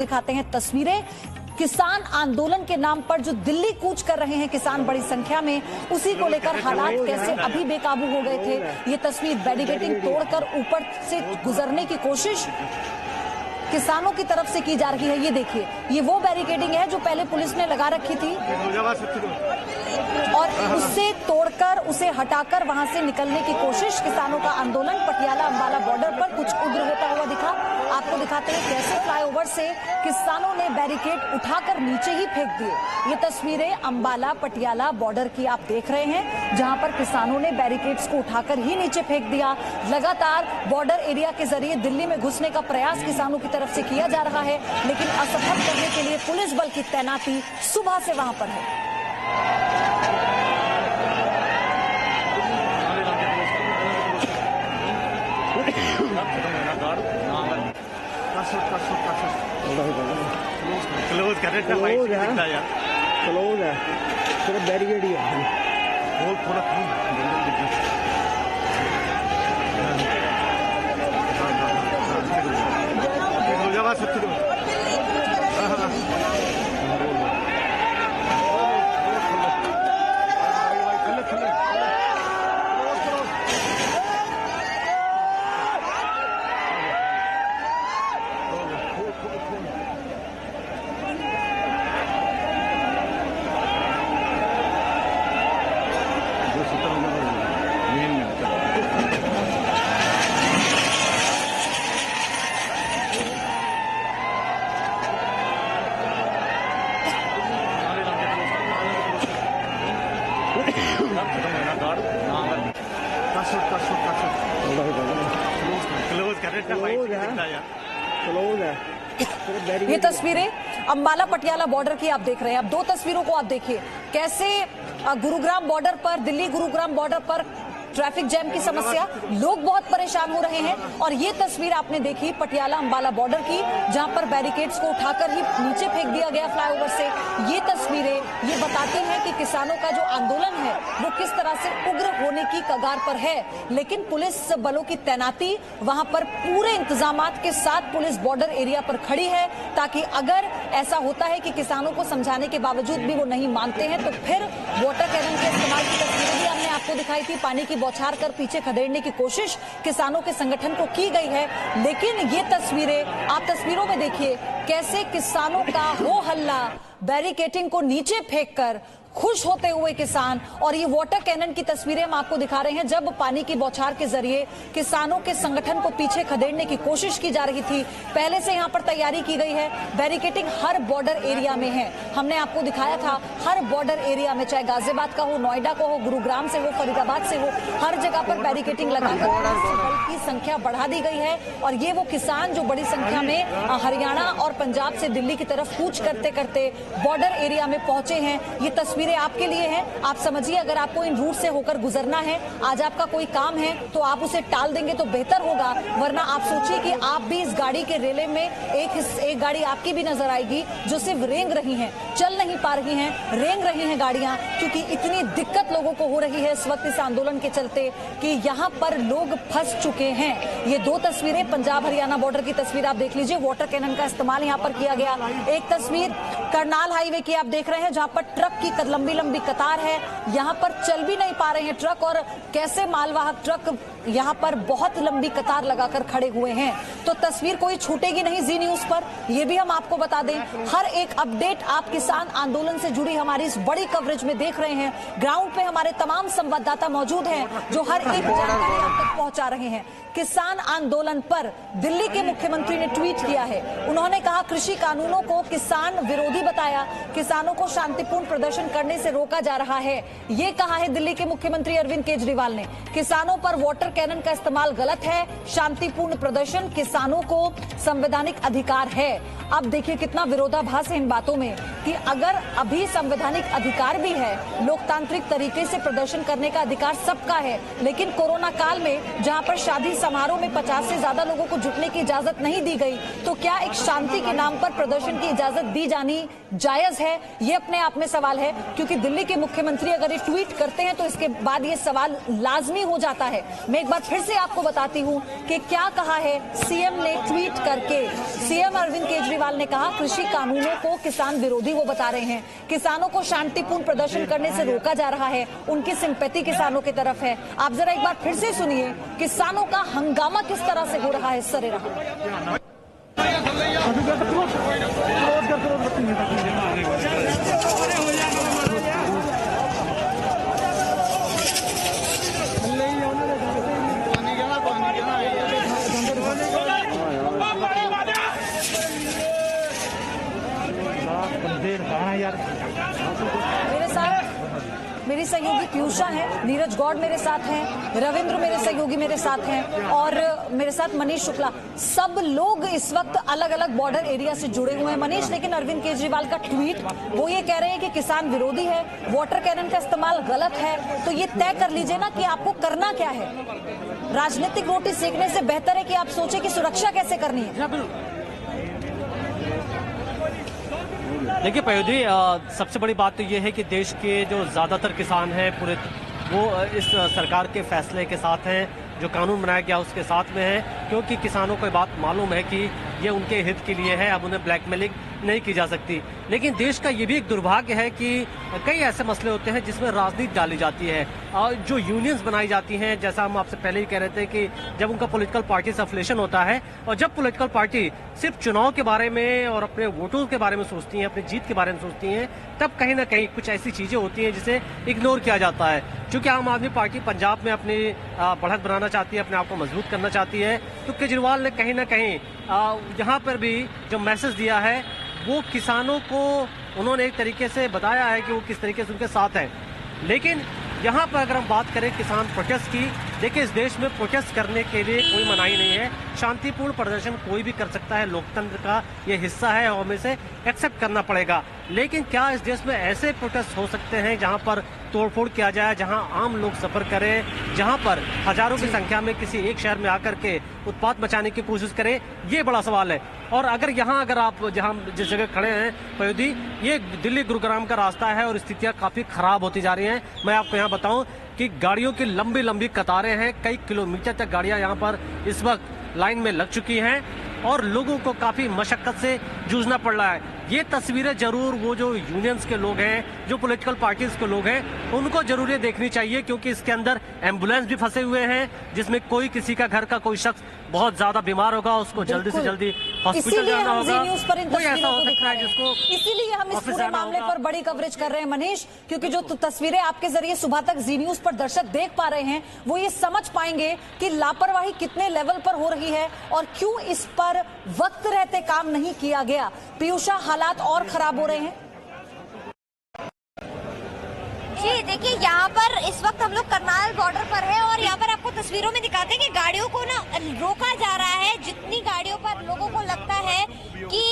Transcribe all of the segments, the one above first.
दिखाते हैं तस्वीरें। किसान आंदोलन के नाम पर जो दिल्ली कूच कर रहे हैं किसान बड़ी संख्या में, उसी को लेकर हालात कैसे अभी बेकाबू हो गए थे। ये तस्वीर बैरिकेडिंग तोड़कर ऊपर से गुजरने की कोशिश किसानों की तरफ से की जा रही है। ये देखिए, ये वो बैरिकेडिंग है जो पहले पुलिस ने लगा रखी थी और उससे तोड़कर उसे हटाकर वहां से निकलने की कोशिश। किसानों का आंदोलन पटियाला अंबाला बॉर्डर पर कुछ उग्र होता हुआ दिखा। आपको दिखाते हैं कैसे फ्लाईओवर से किसानों ने बैरिकेड उठाकर नीचे ही फेंक दिए। ये तस्वीरें अंबाला पटियाला बॉर्डर की आप देख रहे हैं, जहां पर किसानों ने बैरिकेड्स को उठाकर ही नीचे फेंक दिया। लगातार बॉर्डर एरिया के जरिए दिल्ली में घुसने का प्रयास किसानों की तरफ से किया जा रहा है, लेकिन असफल करने के लिए पुलिस बल की तैनाती सुबह से वहां पर है। क्लोज कर रहे थे, वाइट दिखता है यार, क्लोज है, सिर्फ बैरिकेड ही है। वो थोड़ा क्लोज कर रहे थे, वाइट दिखता है यार, क्लोज है, सिर्फ बैरिकेड। ये तस्वीरें अंबाला पटियाला बॉर्डर की आप देख रहे हैं। अब दो तस्वीरों को आप देखिए, कैसे गुरुग्राम बॉर्डर पर, दिल्ली गुरुग्राम बॉर्डर पर ट्रैफिक जैम की समस्या, लोग बहुत परेशान हो रहे हैं। और ये तस्वीर आपने देखी पटियाला अंबाला बॉर्डर की, जहां पर बैरिकेड्स को उठाकर ही नीचे फेंक दिया गया फ्लाईओवर से। ये तस्वीरें ये बताती हैं कि किसानों का जो आंदोलन है वो किस तरह से उग्र होने की कगार पर है। लेकिन पुलिस बलों की तैनाती वहां पर पूरे इंतजामात के साथ पुलिस बॉर्डर एरिया पर खड़ी है, ताकि अगर ऐसा होता है कि किसानों को समझाने के बावजूद भी वो नहीं मानते हैं तो फिर वाटर कैनन के इस्तेमाल की तस्वीरें भी हमने आपको दिखाई थी। पानी की बौछार कर पीछे खदेड़ने की कोशिश किसानों के संगठन को की गई है। लेकिन ये तस्वीरें आप तस्वीरों में देखिए, कैसे किसानों का हो हल्ला, बैरिकेडिंग को नीचे फेंककर खुश होते हुए किसान। और ये वाटर कैनन की तस्वीरें हम आपको दिखा रहे हैं, जब पानी की बौछार के जरिए किसानों के संगठन को पीछे खदेड़ने की कोशिश की जा रही थी। पहले से यहां पर तैयारी की गई है, बैरिकेडिंग हर बॉर्डर एरिया में है। हमने आपको दिखाया था हर बॉर्डर एरिया में, चाहे गाजियाबाद का हो, नोएडा का हो, गुरुग्राम से हो, फरीदाबाद से हो, हर जगह पर बैरिकेडिंग लगाकर बल की संख्या बढ़ा दी गई है। और ये वो किसान जो बड़ी संख्या में हरियाणा और पंजाब से दिल्ली की तरफ कूच करते करते बॉर्डर एरिया में पहुंचे हैं। ये तस्वीरें आपके लिए हैं। आप समझिए, अगर आपको इन रूट से होकर गुजरना है, आज आपका कोई काम है तो आप उसे टाल देंगे तो बेहतर होगा। वरना आप सोचिए कि आप भी इस गाड़ी के रेले में एक गाड़ी आपकी भी नजर आएगी जो सिर्फ रेंग रही है, चल नहीं पा रही हैं, रेंग रही हैं गाड़ियां, क्योंकि इतनी दिक्कत लोगों को हो रही है इस वक्त इस आंदोलन के चलते कि यहाँ पर लोग फंस चुके हैं। ये दो तस्वीरें पंजाब हरियाणा बॉर्डर की तस्वीर आप देख लीजिए, वाटर कैनन का इस्तेमाल यहाँ पर किया गया। एक तस्वीर करनाल हाईवे की आप देख रहे हैं, जहां पर ट्रक की लंबी लंबी कतार है, यहां पर चल भी नहीं पा रहे हैं ट्रक, और कैसे मालवाहक ट्रक यहां पर बहुत लंबी कतार लगाकर खड़े हुए हैं। तो तस्वीर कोई छूटेगी नहीं जी न्यूज पर, यह भी हम आपको बता दें। हर एक अपडेट आप किसान आंदोलन से जुड़ी हमारी इस बड़ी कवरेज में देख रहे हैं। ग्राउंड पे हमारे तमाम संवाददाता मौजूद हैं जो हर एक जानकारी आप तक पहुंचा रहे हैं। किसान आंदोलन पर दिल्ली के मुख्यमंत्री ने ट्वीट किया है। उन्होंने कहा, कृषि कानूनों को किसान विरोधी बताया, किसानों को शांतिपूर्ण प्रदर्शन करने से रोका जा रहा है। ये कहा है दिल्ली के मुख्यमंत्री अरविंद केजरीवाल ने। किसानों पर वाटर कैनन का इस्तेमाल गलत है, शांतिपूर्ण प्रदर्शन किसानों को संवैधानिक अधिकार है। अब देखिए कितना विरोधाभास है इन बातों में कि अगर अगर अभी संवैधानिक अधिकार भी है, लोकतांत्रिक तरीके से प्रदर्शन करने का अधिकार सबका है, लेकिन कोरोना काल में जहां पर शादी समारोह में 50 से ज्यादा लोगों को जुटने की इजाजत नहीं दी गई, तो क्या एक शांति के नाम पर प्रदर्शन की इजाजत दी जानी जायज है? ये अपने आप में सवाल है, क्योंकि दिल्ली के मुख्यमंत्री अगर ये ट्वीट करते हैं तो इसके बाद ये सवाल लाजमी हो जाता है। मैं एक बार फिर से आपको बताती हूं कि क्या कहा है सीएम ने ट्वीट करके। सीएम अरविंद केजरीवाल ने कहा कृषि कानूनों को किसान विरोधी वो बता रहे हैं, किसानों को शांतिपूर्ण प्रदर्शन करने से रोका जा रहा है, उनकी सिंपैथी किसानों की तरफ है। आप जरा एक बार फिर से सुनिए किसानों का हंगामा किस तरह से हो रहा है सरेराह। मेरे साथ मेरी सहयोगी पीयूषा है, नीरज गौड़ मेरे साथ हैं, रविंद्र मेरे सहयोगी मेरे साथ हैं और मेरे साथ मनीष शुक्ला। सब लोग इस वक्त अलग अलग बॉर्डर एरिया से जुड़े हुए हैं। मनीष, लेकिन अरविंद केजरीवाल का ट्वीट वो ये कह रहे हैं कि किसान विरोधी है, वाटर कैनन का इस्तेमाल गलत है, तो ये तय कर लीजिए ना कि आपको करना क्या है। राजनीतिक रोटी सेकने से बेहतर है कि आप सोचें कि सुरक्षा कैसे करनी है। देखिए पयोधी, सबसे बड़ी बात तो ये है कि देश के जो ज़्यादातर किसान हैं पूरे वो इस सरकार के फैसले के साथ हैं, जो कानून बनाया गया उसके साथ में है, क्योंकि किसानों को ये बात मालूम है कि ये उनके हित के लिए है, अब उन्हें ब्लैकमेलिंग नहीं की जा सकती। लेकिन देश का ये भी एक दुर्भाग्य है कि कई ऐसे मसले होते हैं जिसमें राजनीति डाली जाती है और जो यूनियंस बनाई जाती हैं, जैसा हम आपसे पहले ही कह रहे थे कि जब उनका पॉलिटिकल पार्टी से अफिलिएशन होता है और जब पॉलिटिकल पार्टी सिर्फ चुनाव के बारे में और अपने वोटों के बारे में सोचती हैं, अपनी जीत के बारे में सोचती हैं, तब कहीं ना कहीं कुछ ऐसी चीजें होती हैं जिसे इग्नोर किया जाता है। क्योंकि आम आदमी पार्टी पंजाब में अपनी बढ़त बनाना चाहती है, अपने आप को मजबूत करना चाहती है, तो केजरीवाल ने कहीं ना कहीं यहाँ पर भी जो मैसेज दिया है वो किसानों को उन्होंने एक तरीके से बताया है कि वो किस तरीके से उनके साथ हैं। लेकिन यहाँ पर अगर हम बात करें किसान प्रोटेस्ट की, देखिए इस देश में प्रोटेस्ट करने के लिए कोई मनाही नहीं है, शांतिपूर्ण प्रदर्शन कोई भी कर सकता है, लोकतंत्र का ये हिस्सा है और हमें इसे एक्सेप्ट करना पड़ेगा। लेकिन क्या इस देश में ऐसे प्रोटेस्ट हो सकते हैं जहाँ पर तोड़फोड़ किया जाए, जहाँ आम लोग सफर करें, जहाँ पर हजारों की संख्या में किसी एक शहर में आकर के उत्पात मचाने की कोशिश करें? ये बड़ा सवाल है। और अगर आप जहाँ जिस जगह खड़े हैं पयोधी, ये दिल्ली गुरुग्राम का रास्ता है और स्थितियाँ काफी खराब होती जा रही हैं। मैं आपको यहाँ बताऊं कि गाड़ियों की लंबी लंबी कतारें हैं, कई किलोमीटर तक गाड़ियां यहाँ पर इस वक्त लाइन में लग चुकी हैं और लोगों को काफी मशक्कत से जूझना पड़ रहा है। ये तस्वीरें जरूर वो जो यूनियंस के लोग हैं, जो पॉलिटिकल पार्टीज के लोग हैं, उनको जरूर ये देखनी चाहिए, क्योंकि इसके अंदर एम्बुलेंस भी फंसे हुए हैं, जिसमें कोई किसी का घर का कोई शख्स बहुत ज्यादा बीमार होगा, उसको जल्दी से जल्दी हॉस्पिटल जाना होगा। कोई ऐसा हो सकता है जिसको, इसीलिए हम इस पूरे मामले पर बड़ी कवरेज कर रहे हैं मनीष, क्योंकि जो तस्वीरें आपके जरिए सुबह तक जी न्यूज पर दर्शक देख पा रहे हैं वो ये समझ पाएंगे कि लापरवाही कितने लेवल पर हो रही है और क्यों इस पर वक्त रहते काम नहीं किया गया। पीयूषा, हालात और खराब हो रहे हैं। जी देखिए, यहाँ पर इस वक्त हम लोग करनाल बॉर्डर पर है और यहाँ पर आपको तस्वीरों में दिखाते हैं कि गाड़ियों को ना रोका जा रहा है। जितनी गाड़ियों पर लोगों को लगता है कि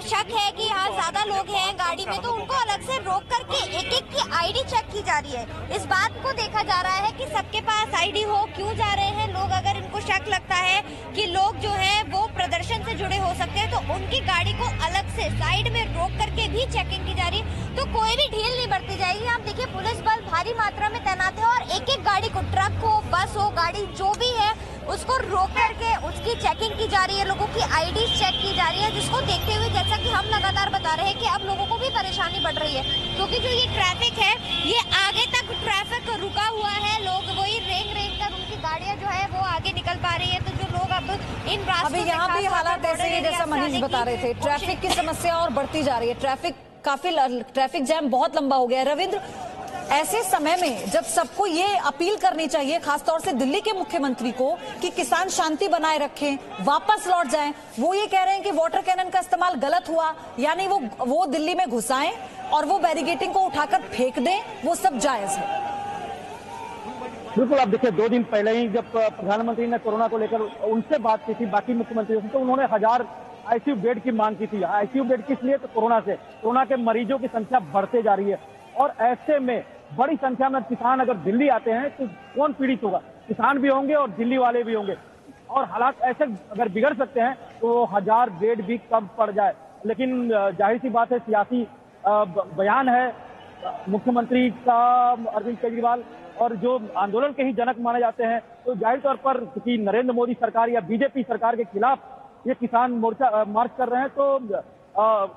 शक है कि यहाँ ज्यादा लोग हैं गाड़ी में, तो उनको अलग से रोक करके एक एक की आईडी चेक की जा रही है। इस बात को देखा जा रहा है कि सबके पास आईडी हो, क्यों जा रहे हैं लोग। अगर इनको शक लगता है कि लोग जो है वो प्रदर्शन से जुड़े हो सकते हैं तो उनकी गाड़ी को अलग से साइड में रोक करके भी चेकिंग की जा रही है, तो कोई भी ढील नहीं बरती जाएगी। आप देखिए पुलिस बल भारी मात्रा में तैनात है और एक एक गाड़ी को, ट्रक हो, बस हो, गाड़ी जो भी है, उसको रोक करके उसकी चेकिंग की जा रही है, लोगों की आईडी चेक की जा रही है, जिसको देखते हुए जैसा कि हम लगातार बता रहे हैं कि अब लोगों को भी परेशानी बढ़ रही है, क्योंकि जो ये ट्रैफिक है ये आगे तक ट्रैफिक रुका हुआ है। लोग वही रेंग कर उनकी गाड़ियां जो है वो आगे निकल पा रही है, तो जो लोग अब इन रास्तों अभी यहाँ भी हालात ऐसे ही जैसा मनीष बता रहे थे, ट्रैफिक की समस्या और बढ़ती जा रही है, ट्रैफिक जैम बहुत लंबा हो गया है। रविंद्र, ऐसे समय में जब सबको ये अपील करनी चाहिए, खासतौर से दिल्ली के मुख्यमंत्री को, कि किसान शांति बनाए रखें, वापस लौट जाएं, वो ये कह रहे हैं कि वाटर कैनन का इस्तेमाल गलत हुआ, यानी वो दिल्ली में घुसाएं और वो बैरिकेटिंग को उठाकर फेंक दें, वो सब जायज है। बिल्कुल, आप देखिए 2 दिन पहले ही जब प्रधानमंत्री ने कोरोना को लेकर उनसे बात की थी बाकी मुख्यमंत्रियों से, तो उन्होंने 1000 आईसीयू बेड की मांग की थी। आईसीयू बेड किस लिए? तो कोरोना के मरीजों की संख्या बढ़ते जा रही है और ऐसे में बड़ी संख्या में किसान अगर दिल्ली आते हैं तो कौन पीड़ित होगा? किसान भी होंगे और दिल्ली वाले भी होंगे और हालात ऐसे अगर बिगड़ सकते हैं तो 1000 बेड भी कम पड़ जाए। लेकिन जाहिर सी बात है, सियासी बयान है मुख्यमंत्री का अरविंद केजरीवाल और जो आंदोलन के ही जनक माने जाते हैं, तो जाहिर तौर पर किसी नरेंद्र मोदी सरकार या बीजेपी सरकार के खिलाफ ये किसान मोर्चा मार्च कर रहे हैं, तो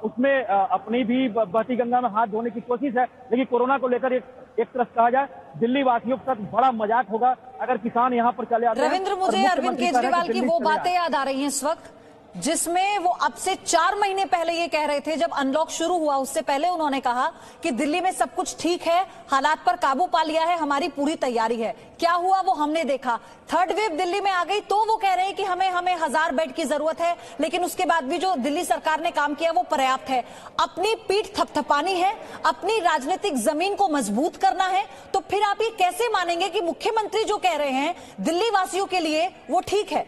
उसमें अपनी भी बहती गंगा में हाथ धोने की कोशिश है। लेकिन कोरोना को लेकर एक तरफ कहा जाए, दिल्ली वासियों के साथ बड़ा मजाक होगा अगर किसान यहाँ पर चले आते हैं। रविंद्र, मुझे अरविंद केजरीवाल की वो बातें याद आ रही हैं इस वक्त जिसमें वो अब से 4 महीने पहले ये कह रहे थे, जब अनलॉक शुरू हुआ उससे पहले उन्होंने कहा कि दिल्ली में सब कुछ ठीक है, हालात पर काबू पा लिया है, हमारी पूरी तैयारी है। क्या हुआ वो हमने देखा। थर्ड वेव दिल्ली में आ गई तो वो कह रहे हैं कि हमें 1000 बेड की जरूरत है, लेकिन उसके बाद भी जो दिल्ली सरकार ने काम किया वो पर्याप्त है। अपनी पीठ थपथपानी है, अपनी राजनीतिक जमीन को मजबूत करना है, तो फिर आप ये कैसे मानेंगे कि मुख्यमंत्री जो कह रहे हैं दिल्ली वासियों के लिए वो ठीक है?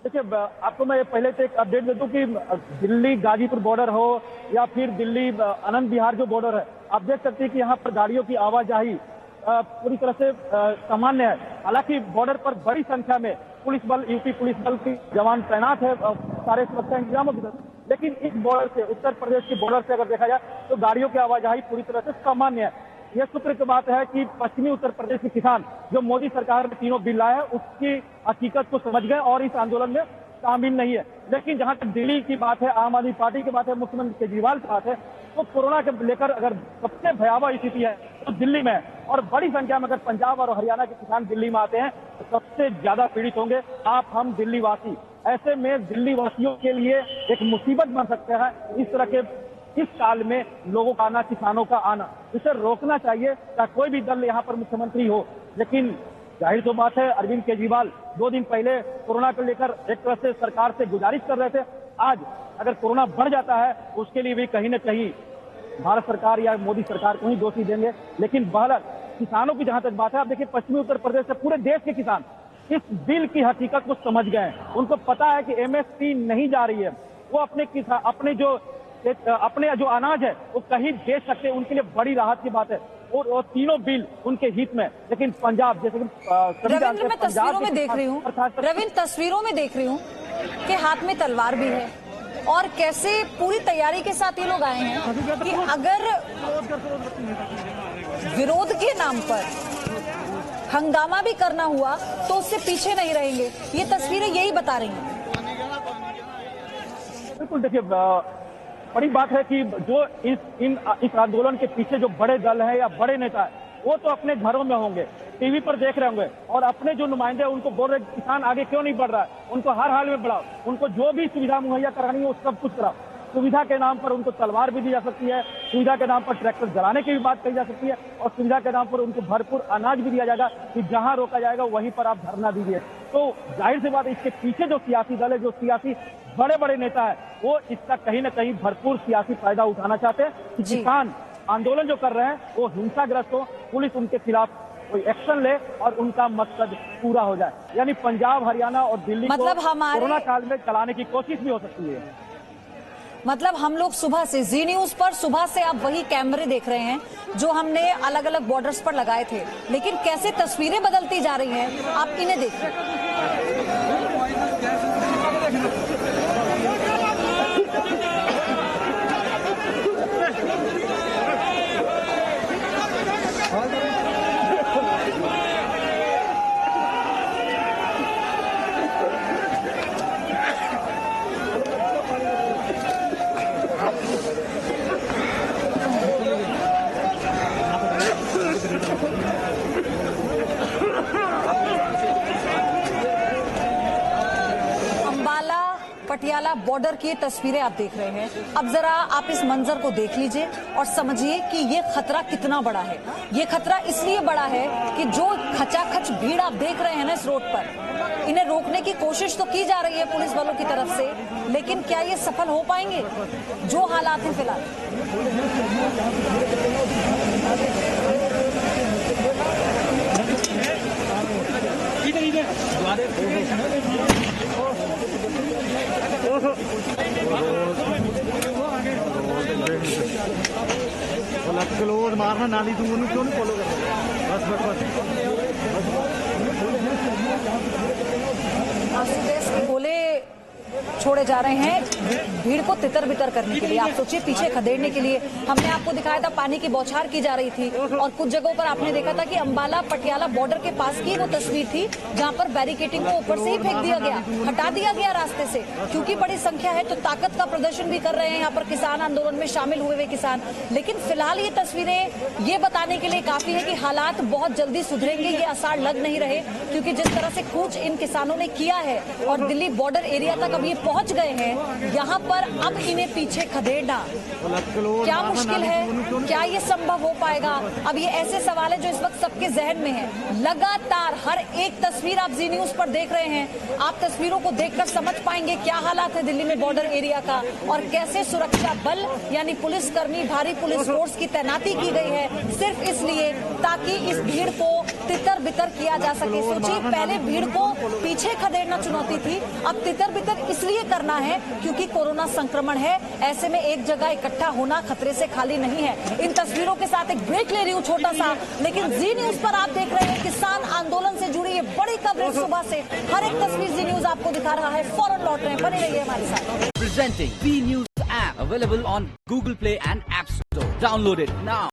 देखिए, आपको मैं पहले से एक अपडेट दे दूं कि दिल्ली गाजीपुर बॉर्डर हो या फिर दिल्ली आनंद विहार जो बॉर्डर है, आप देख सकते हैं कि यहाँ पर गाड़ियों की आवाजाही पूरी तरह से सामान्य है। हालांकि बॉर्डर पर बड़ी संख्या में पुलिस बल, यूपी पुलिस बल के जवान तैनात है सारे सुरक्षा इंतजामों की तरफ, लेकिन इस बॉर्डर से, उत्तर प्रदेश की बॉर्डर से अगर देखा जाए तो गाड़ियों की आवाजाही पूरी तरह से सामान्य है। यह शुक्र की बात है कि पश्चिमी उत्तर प्रदेश के किसान जो मोदी सरकार ने 3 बिल लाए हैं उसकी हकीकत को समझ गए और इस आंदोलन में शामिल नहीं है। लेकिन जहां तक दिल्ली की बात है, आम आदमी पार्टी की बात है, मुख्यमंत्री केजरीवाल की बात है, तो कोरोना के लेकर अगर सबसे भयावह स्थिति है तो दिल्ली में है और बड़ी संख्या में अगर पंजाब और हरियाणा के किसान दिल्ली में आते हैं तो सबसे ज्यादा पीड़ित होंगे आप, हम दिल्ली वासी। ऐसे में दिल्ली वासियों के लिए एक मुसीबत बन सकता है इस तरह के इस साल में लोगों का आना, किसानों का आना। इसे रोकना चाहिए, चाहे कोई भी दल यहाँ पर मुख्यमंत्री हो। लेकिन जाहिर तो बात है, अरविंद केजरीवाल 2 दिन पहले कोरोना को लेकर एक तरह से सरकार से गुजारिश कर रहे थे। आज अगर कोरोना बढ़ जाता है उसके लिए भी कहीं न कहीं भारत सरकार या मोदी सरकार को ही दोषी देंगे। लेकिन बहरहाल किसानों की जहां तक बात है, आप देखिए पश्चिमी उत्तर प्रदेश से पूरे देश के किसान इस बिल की हकीकत को समझ गए हैं। उनको पता है कि एमएसपी नहीं जा रही है, वो अपने जो अनाज है वो कहीं बेच सकते हैं, उनके लिए बड़ी राहत की बात है और तीनों बिल उनके हित में। लेकिन पंजाब, जैसे कि रविंद्र, मैं तस्वीरों में देख रही हूँ, रविंद्र तस्वीरों में देख रही हूँ कि हाथ में तलवार भी है और कैसे पूरी तैयारी के साथ ये लोग आए हैं कि अगर विरोध के नाम पर हंगामा भी करना हुआ तो उससे पीछे नहीं रहेंगे। ये तस्वीरें यही बता रही हैं। बिल्कुल, देखिए बड़ी बात है कि जो इस आंदोलन के पीछे जो बड़े दल है या बड़े नेता है वो तो अपने घरों में होंगे, टीवी पर देख रहे होंगे और अपने जो नुमाइंदे उनको बोल रहे किसान आगे क्यों नहीं बढ़ रहा है, उनको हर हाल में बढ़ाओ, उनको जो भी सुविधा मुहैया करानी है वो सब कुछ कराओ। सुविधा के नाम पर उनको तलवार भी दी जा सकती है, सुविधा के नाम पर ट्रैक्टर जलाने की भी बात कही जा सकती है और सुविधा के नाम पर उनको भरपूर अनाज भी दिया जाएगा कि जहां रोका जाएगा वहीं पर आप धरना दीजिए। तो जाहिर सी बात है, इसके पीछे जो सियासी दल है, जो सियासी बड़े बड़े नेता है, वो इसका कहीं न कहीं भरपूर सियासी फायदा उठाना चाहते हैं। किसान आंदोलन जो कर रहे हैं वो हिंसाग्रस्त हो, पुलिस उनके खिलाफ कोई एक्शन ले और उनका मकसद पूरा हो जाए। यानी पंजाब, हरियाणा और दिल्ली को कोरोना काल में चलाने की कोशिश भी हो सकती है। मतलब हम लोग सुबह से जी न्यूज पर सुबह से आप वही कैमरे देख रहे हैं जो हमने अलग अलग बॉर्डर्स पर लगाए थे, लेकिन कैसे तस्वीरें बदलती जा रही हैं आप इन्हें देखिए। पटियाला बॉर्डर की तस्वीरें आप देख रहे हैं। अब जरा आप इस मंजर को देख लीजिए और समझिए कि ये खतरा कितना बड़ा है। ये खतरा इसलिए बड़ा है कि जो खचाखच भीड़ आप देख रहे हैं ना इस रोड पर, इन्हें रोकने की कोशिश तो की जा रही है पुलिस बलों की तरफ से, लेकिन क्या ये सफल हो पाएंगे? जो हालात हैं फिलहाल, इधर क्लोज मारना नाली तू उन्हें क्यों नहीं फॉलो कर बस बस बस आंसू गैस के गोले छोड़े जा रहे हैं भीड़ को तितर बितर करने के लिए। आप सोचिए, पीछे खदेड़ने के लिए हमने आपको दिखाया था पानी की बौछार की जा रही थी, और कुछ जगहों पर आपने देखा था कि अंबाला पटियाला बॉर्डर के पास की वो तस्वीर थी जहां पर बैरिकेडिंग को ऊपर से ही फेंक दिया गया, हटा दिया गया रास्ते से, क्योंकि बड़ी संख्या है तो ताकत का प्रदर्शन भी कर रहे हैं यहाँ पर किसान आंदोलन में शामिल हुए किसान। लेकिन फिलहाल ये तस्वीरें ये बताने के लिए काफी है कि हालात बहुत जल्दी सुधरेंगे, ये आसार लग नहीं रहे, क्योंकि जिस तरह से कूच इन किसानों ने किया है और दिल्ली बॉर्डर एरिया तक अब ये पहुंच गए हैं, यहाँ पर अब इन्हें पीछे खदेड़ना क्या मुश्किल है? क्या ये संभव हो पाएगा? अब ये ऐसे सवाल है जो इस वक्त सबके जहन में है। लगातार हर एक तस्वीर आप जी न्यूज पर देख रहे हैं, आप तस्वीरों को देखकर समझ पाएंगे क्या हालात है दिल्ली में बॉर्डर एरिया का, और कैसे सुरक्षा बल यानी पुलिसकर्मी, भारी पुलिस फोर्स की तैनाती की गई है सिर्फ इसलिए ताकि इस भीड़ को तितर बितर किया जा सके। सोचिए, पहले भीड़ को पीछे खदेड़ना चुनौती थी, अब तितर बितर इसलिए करना है क्योंकि कोरोना संक्रमण है, ऐसे में एक जगह इकट्ठा होना खतरे से खाली नहीं है। इन तस्वीरों के साथ एक ब्रेक ले रही हूँ छोटा सा, लेकिन जी न्यूज पर आप देख रहे हैं किसान आंदोलन से जुड़ी ये बड़ी कवरेज सुबह से, हर एक तस्वीर जी न्यूज आपको दिखा रहा है। फौरन लौट रहे हैं, बने रहिए हमारे साथ। Presenting B News app available on Google Play and App Store. Download it now.